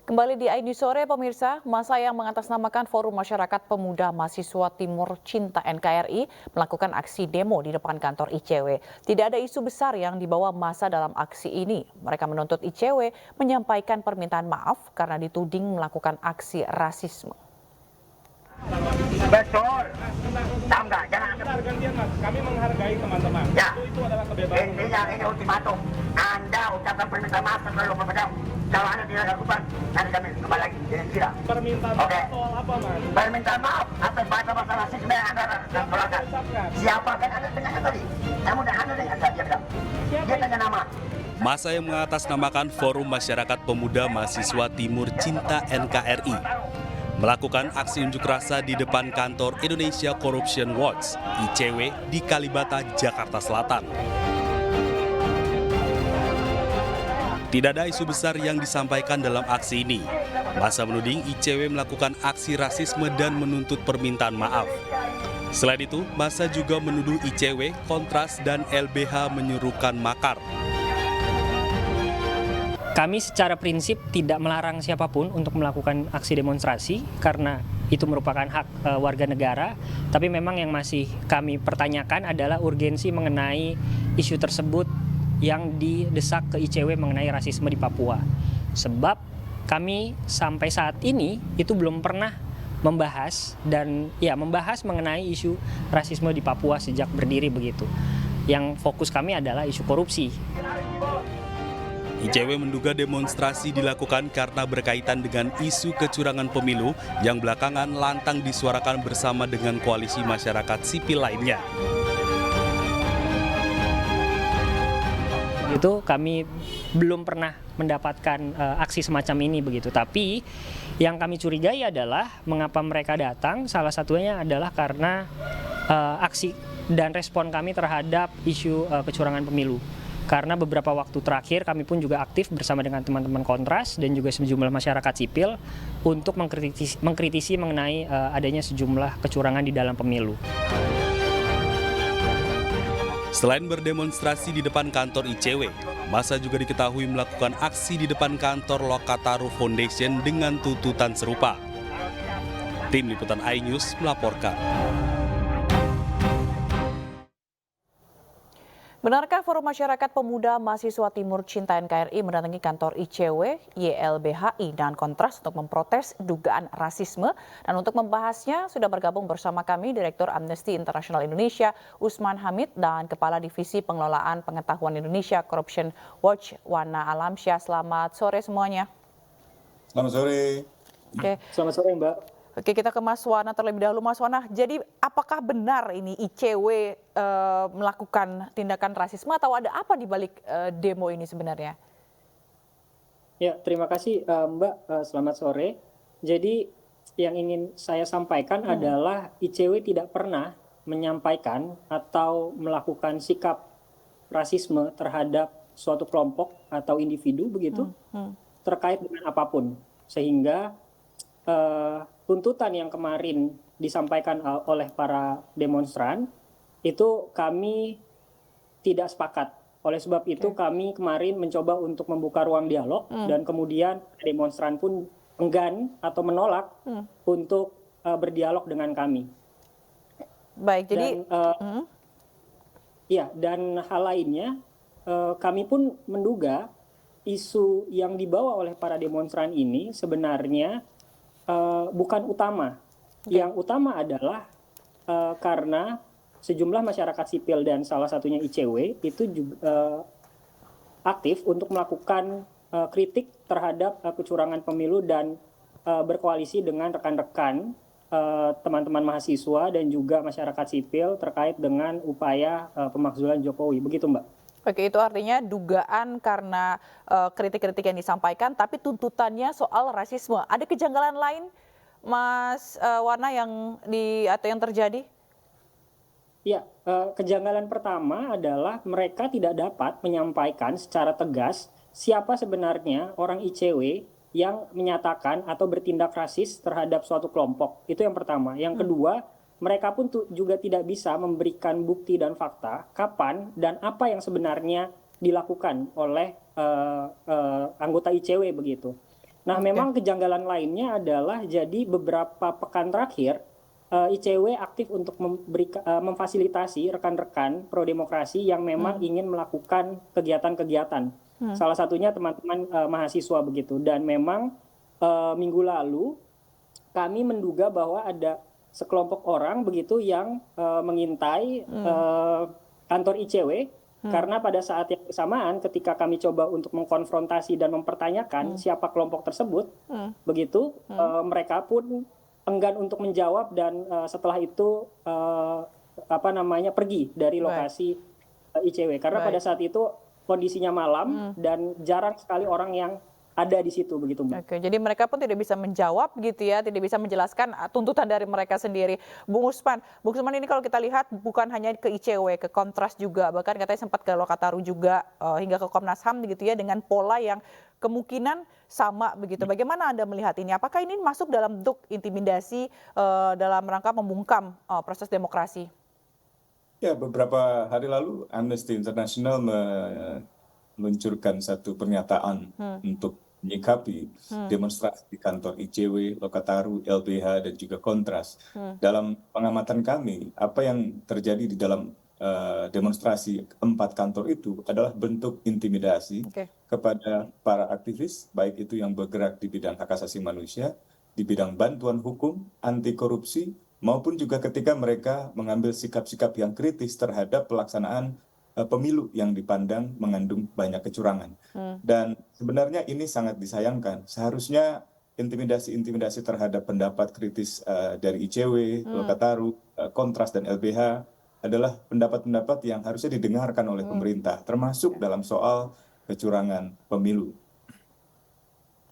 Kembali di ID Sore, pemirsa, masa yang mengatasnamakan Forum Masyarakat Pemuda Mahasiswa Timur Cinta NKRI melakukan aksi demo di depan kantor ICW. Tidak ada isu besar yang dibawa masa dalam aksi ini. Mereka menuntut ICW menyampaikan permintaan maaf karena dituding melakukan aksi rasisme. Betul. Tahu nggak? Jangan. Kita gantian, Mas. Kami menghargai teman-teman. Ya. Itu adalah kebebasan. Ini ultimatum. Anda ucapkan permintaan maaf terlalu kepada. Kalau Anda tidak lakukan, nanti kami kembali lagi. Jadi tidak. Permintaan maaf soal apa, Mas? Permintaan maaf atas bahasa-bahasa rasisme yang Anda keluarkan. Siapa kan Anda dengarkan tadi? Kamu dan Anda dengar dia bilang. Dia tanya nama. Masa yang mengatasnamakan Forum Masyarakat Pemuda Mahasiswa Timur Cinta NKRI melakukan aksi unjuk rasa di depan kantor Indonesia Corruption Watch (ICW) di Kalibata, Jakarta Selatan. Tidak ada isu besar yang disampaikan dalam aksi ini. Masa menuding ICW melakukan aksi rasisme dan menuntut permintaan maaf. Selain itu, masa juga menuduh ICW, Kontras, dan LBH menyuruhkan makar. Kami secara prinsip tidak melarang siapapun untuk melakukan aksi demonstrasi karena itu merupakan hak warga negara. Tapi memang yang masih kami pertanyakan adalah urgensi mengenai isu tersebut yang didesak ke ICW mengenai rasisme di Papua. Sebab kami sampai saat ini itu belum pernah membahas mengenai isu rasisme di Papua sejak berdiri begitu. Yang fokus kami adalah isu korupsi. ICW menduga demonstrasi dilakukan karena berkaitan dengan isu kecurangan pemilu yang belakangan lantang disuarakan bersama dengan koalisi masyarakat sipil lainnya. Itu kami belum pernah mendapatkan aksi semacam ini begitu. Tapi yang kami curigai adalah mengapa mereka datang. Salah satunya adalah karena aksi dan respon kami terhadap isu kecurangan pemilu. Karena beberapa waktu terakhir kami pun juga aktif bersama dengan teman-teman Kontras dan juga sejumlah masyarakat sipil untuk mengkritisi mengenai adanya sejumlah kecurangan di dalam pemilu. Selain berdemonstrasi di depan kantor ICW, masa juga diketahui melakukan aksi di depan kantor Lokataru Foundation dengan tuntutan serupa. Tim Liputan iNews melaporkan. Benarkah Forum Masyarakat Pemuda Mahasiswa Timur Cinta NKRI mendatangi kantor ICW, YLBHI, dan Kontras untuk memprotes dugaan rasisme? Dan untuk membahasnya sudah bergabung bersama kami Direktur Amnesty International Indonesia, Usman Hamid, dan Kepala Divisi Pengelolaan Pengetahuan Indonesia Corruption Watch, Wana Alamsyah. Selamat sore semuanya. Selamat sore. Oke. Selamat sore, Mbak. Oke, kita ke Mas Wana terlebih dahulu. Mas Wana, jadi apakah benar ini ICW melakukan tindakan rasisme atau ada apa di balik demo ini sebenarnya? Ya, terima kasih Mbak. Selamat sore. Jadi yang ingin saya sampaikan adalah ICW tidak pernah menyampaikan atau melakukan sikap rasisme terhadap suatu kelompok atau individu begitu terkait dengan apapun. Sehingga tuntutan yang kemarin disampaikan oleh para demonstran itu kami tidak sepakat. Oleh sebab itu kami kemarin mencoba untuk membuka ruang dialog dan kemudian demonstran pun enggan atau menolak untuk berdialog dengan kami. Baik, jadi dan hal lainnya kami pun menduga isu yang dibawa oleh para demonstran ini sebenarnya bukan utama. Yang utama adalah karena sejumlah masyarakat sipil dan salah satunya ICW itu juga aktif untuk melakukan kritik terhadap kecurangan pemilu dan berkoalisi dengan rekan-rekan teman-teman mahasiswa dan juga masyarakat sipil terkait dengan upaya pemakzulan Jokowi. Begitu, Mbak. Oke, itu artinya dugaan karena kritik-kritik yang disampaikan, tapi tuntutannya soal rasisme. Ada kejanggalan lain, Mas Wana, yang terjadi? Ya, kejanggalan pertama adalah mereka tidak dapat menyampaikan secara tegas siapa sebenarnya orang ICW yang menyatakan atau bertindak rasis terhadap suatu kelompok. Itu yang pertama. Yang kedua, mereka pun juga tidak bisa memberikan bukti dan fakta kapan dan apa yang sebenarnya dilakukan oleh anggota ICW begitu. Nah, memang kejanggalan lainnya adalah jadi beberapa pekan terakhir ICW aktif untuk memfasilitasi rekan-rekan pro demokrasi yang memang ingin melakukan kegiatan-kegiatan. Salah satunya teman-teman mahasiswa begitu. Dan memang minggu lalu kami menduga bahwa ada sekelompok orang begitu yang mengintai kantor ICW. Karena pada saat yang bersamaan ketika kami coba untuk mengkonfrontasi dan mempertanyakan siapa kelompok tersebut, begitu mereka pun enggan untuk menjawab dan setelah itu pergi dari lokasi ICW karena pada saat itu kondisinya malam dan jarang sekali orang yang ada di situ begitu, Mbak. Oke, jadi mereka pun tidak bisa menjawab gitu ya, tidak bisa menjelaskan tuntutan dari mereka sendiri. Bung Usman ini kalau kita lihat bukan hanya ke ICW, ke Kontras juga, bahkan katanya sempat ke Lokataru juga, hingga ke Komnas HAM gitu ya, dengan pola yang kemungkinan sama begitu. Bagaimana Anda melihat ini? Apakah ini masuk dalam bentuk intimidasi dalam rangka membungkam proses demokrasi? Ya, beberapa hari lalu Amnesty International meluncurkan satu pernyataan untuk menyikapi demonstrasi di kantor ICW, Lokataru, LBH, dan juga Kontras. Dalam pengamatan kami, apa yang terjadi di dalam demonstrasi 4 kantor itu adalah bentuk intimidasi kepada para aktivis, baik itu yang bergerak di bidang hak asasi manusia, di bidang bantuan hukum, anti korupsi, maupun juga ketika mereka mengambil sikap-sikap yang kritis terhadap pelaksanaan pemilu yang dipandang mengandung banyak kecurangan. Dan sebenarnya ini sangat disayangkan. Seharusnya intimidasi-intimidasi terhadap pendapat kritis dari ICW, Lokataru, Kontras, dan LBH adalah pendapat-pendapat yang harusnya didengarkan oleh pemerintah, termasuk dalam soal kecurangan pemilu.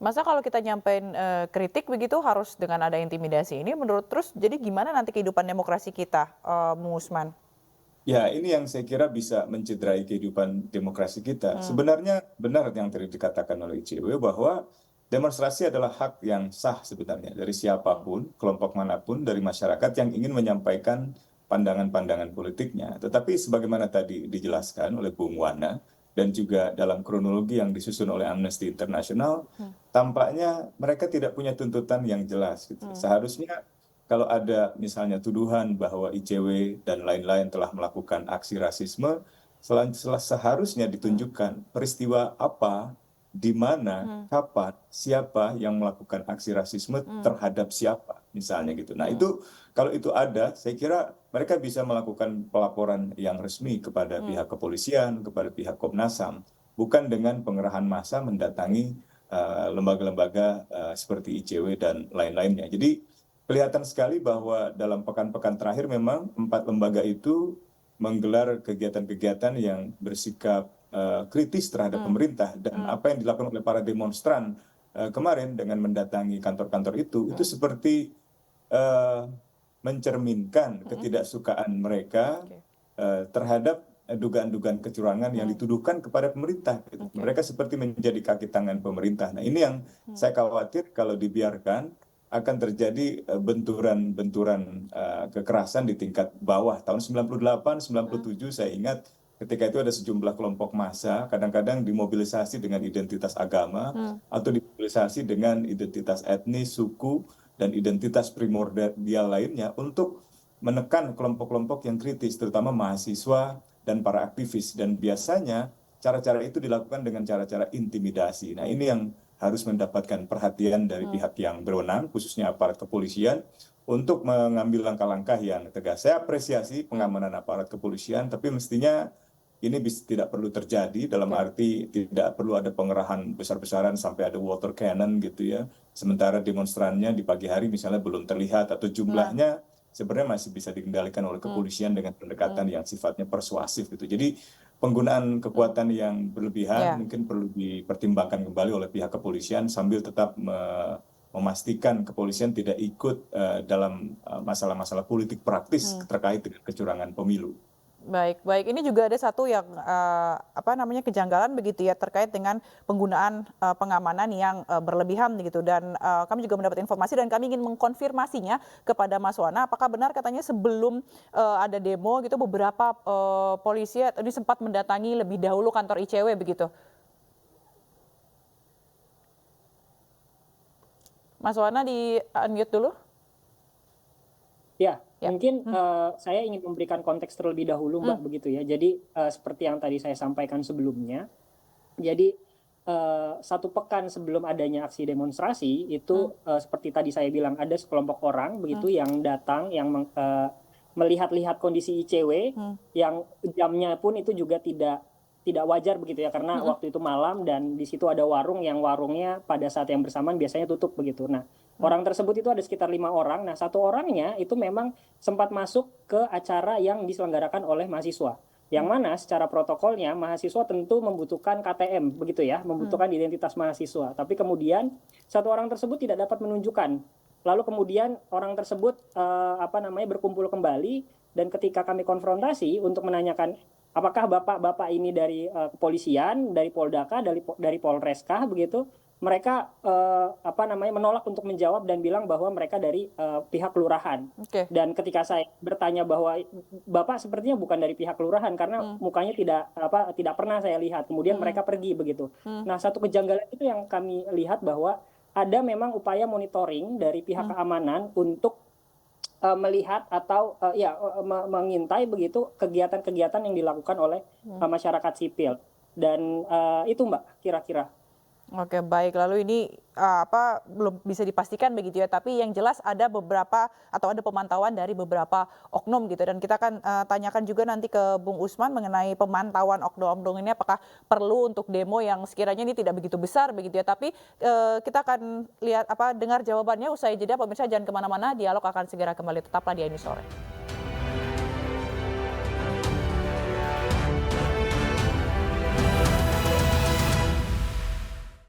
Masa kalau kita nyampein kritik begitu harus dengan ada intimidasi ini, menurut terus jadi gimana nanti kehidupan demokrasi kita, Bung Usman? Ya, ini yang saya kira bisa mencederai kehidupan demokrasi kita. Sebenarnya benar yang tadi dikatakan oleh ICW bahwa demonstrasi adalah hak yang sah sebenarnya dari siapapun, kelompok manapun dari masyarakat yang ingin menyampaikan pandangan-pandangan politiknya. Tetapi sebagaimana tadi dijelaskan oleh Bung Wana dan juga dalam kronologi yang disusun oleh Amnesty International, tampaknya mereka tidak punya tuntutan yang jelas. Gitu. Seharusnya kalau ada misalnya tuduhan bahwa ICW dan lain-lain telah melakukan aksi rasisme, seharusnya ditunjukkan peristiwa apa, di mana, kapan, siapa yang melakukan aksi rasisme terhadap siapa, misalnya gitu. Nah itu kalau itu ada, saya kira mereka bisa melakukan pelaporan yang resmi kepada pihak kepolisian, kepada pihak Komnas HAM, bukan dengan pengerahan massa mendatangi lembaga-lembaga seperti ICW dan lain-lainnya. Jadi kelihatan sekali bahwa dalam pekan-pekan terakhir memang 4 lembaga itu menggelar kegiatan-kegiatan yang bersikap kritis terhadap pemerintah dan apa yang dilakukan oleh para demonstran kemarin dengan mendatangi kantor-kantor itu seperti mencerminkan ketidaksukaan mereka terhadap dugaan-dugaan kecurangan yang dituduhkan kepada pemerintah. Mereka seperti menjadi kaki tangan pemerintah. Nah ini yang saya khawatir kalau dibiarkan akan terjadi benturan-benturan kekerasan di tingkat bawah. Tahun 98, 97 saya ingat ketika itu ada sejumlah kelompok massa, kadang-kadang dimobilisasi dengan identitas agama atau dimobilisasi dengan identitas etnis, suku, dan identitas primordial lainnya untuk menekan kelompok-kelompok yang kritis, terutama mahasiswa dan para aktivis. Dan biasanya cara-cara itu dilakukan dengan cara-cara intimidasi. Nah ini yang harus mendapatkan perhatian dari pihak yang berwenang, khususnya aparat kepolisian, untuk mengambil langkah-langkah yang tegas. Saya apresiasi pengamanan aparat kepolisian, tapi mestinya ini tidak perlu terjadi, dalam arti tidak perlu ada pengerahan besar-besaran sampai ada water cannon gitu ya. Sementara demonstrannya di pagi hari misalnya belum terlihat, atau jumlahnya sebenarnya masih bisa dikendalikan oleh kepolisian dengan pendekatan yang sifatnya persuasif gitu. Jadi penggunaan kekuatan yang berlebihan mungkin perlu dipertimbangkan kembali oleh pihak kepolisian sambil tetap memastikan kepolisian tidak ikut dalam masalah-masalah politik praktis terkait dengan kecurangan pemilu. Baik. Ini juga ada satu yang kejanggalan begitu ya terkait dengan penggunaan pengamanan yang berlebihan begitu, dan kami juga mendapat informasi dan kami ingin mengkonfirmasinya kepada Mas Wana. Apakah benar katanya sebelum ada demo gitu beberapa polisi ini sempat mendatangi lebih dahulu kantor ICW begitu? Mas Wana di unmute dulu. Ya, Ya. mungkin saya ingin memberikan konteks terlebih dahulu, Mbak, begitu ya. Jadi seperti yang tadi saya sampaikan sebelumnya, jadi 1 pekan sebelum adanya aksi demonstrasi itu seperti tadi saya bilang ada sekelompok orang begitu yang datang yang melihat-lihat kondisi ICW yang jamnya pun itu juga tidak wajar begitu ya karena waktu itu malam dan di situ ada warung yang warungnya pada saat yang bersamaan biasanya tutup begitu. Nah, orang tersebut itu ada sekitar 5 orang. Nah, 1 orangnya itu memang sempat masuk ke acara yang diselenggarakan oleh mahasiswa. Yang mana secara protokolnya mahasiswa tentu membutuhkan KTM begitu ya, membutuhkan identitas mahasiswa. Tapi kemudian 1 orang tersebut tidak dapat menunjukkan. Lalu kemudian orang tersebut berkumpul kembali dan ketika kami konfrontasi untuk menanyakan apakah bapak-bapak ini dari kepolisian, dari Poldaka, dari Polreskah begitu, mereka menolak untuk menjawab dan bilang bahwa mereka dari pihak kelurahan. Oke. Dan ketika saya bertanya bahwa bapak sepertinya bukan dari pihak kelurahan karena mukanya tidak pernah saya lihat. Kemudian mereka pergi begitu. Nah, satu kejanggalan itu yang kami lihat bahwa ada memang upaya monitoring dari pihak keamanan untuk melihat atau mengintai begitu kegiatan-kegiatan yang dilakukan oleh masyarakat sipil. Dan itu Mbak kira-kira. Oke, baik. Lalu ini belum bisa dipastikan begitu ya, tapi yang jelas ada beberapa atau ada pemantauan dari beberapa oknum gitu, dan kita akan tanyakan juga nanti ke Bung Usman mengenai pemantauan oknum-oknum ini apakah perlu untuk demo yang sekiranya ini tidak begitu besar begitu ya, tapi kita akan lihat dengar jawabannya usai jeda. Pemirsa jangan kemana-mana, dialog akan segera kembali, tetaplah di Ini Sore.